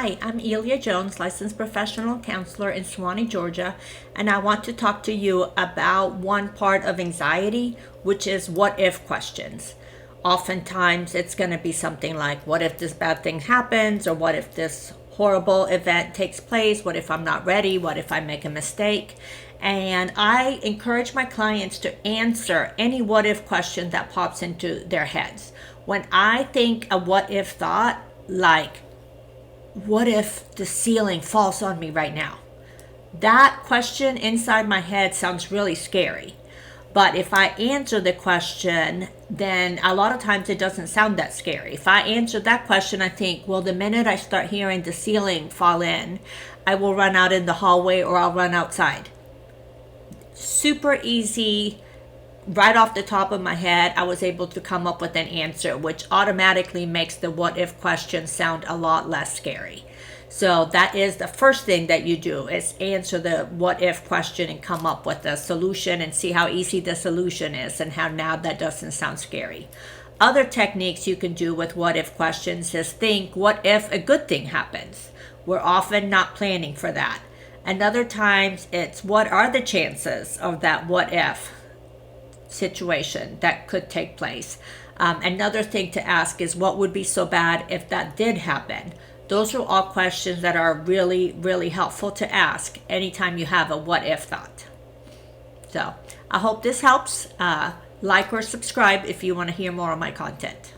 Hi, I'm Elia Jones, licensed professional counselor in Suwanee, Georgia, and I want to talk to you about one part of anxiety, which is what if questions. Oftentimes, it's going to be something like, what if this bad thing happens, or what if this horrible event takes place? What if I'm not ready? What if I make a mistake? And I encourage my clients to answer any what if question that pops into their heads. When I think a what if thought, like, what if the ceiling falls on me right now? That question inside my head sounds really scary. But if I answer the question, then a lot of times it doesn't sound that scary. If I answer that question, I think, well, the minute I start hearing the ceiling fall in, I will run out in the hallway or I'll run outside. Super easy. Right off the top of my head, I was able to come up with an answer, which automatically makes the what if question sound a lot less scary. So that is the first thing that you do, is answer the what if question and come up with a solution and see how easy the solution is and how now that doesn't sound scary. Other techniques you can do with what if questions is think, what if a good thing happens? We're often not planning for that. And other times it's, what are the chances of that what if situation that could take place? Another thing to ask is, what would be so bad if that did happen? Those are all questions that are really, really helpful to ask anytime you have a what if thought. So I hope this helps. Like or subscribe if you want to hear more of my content.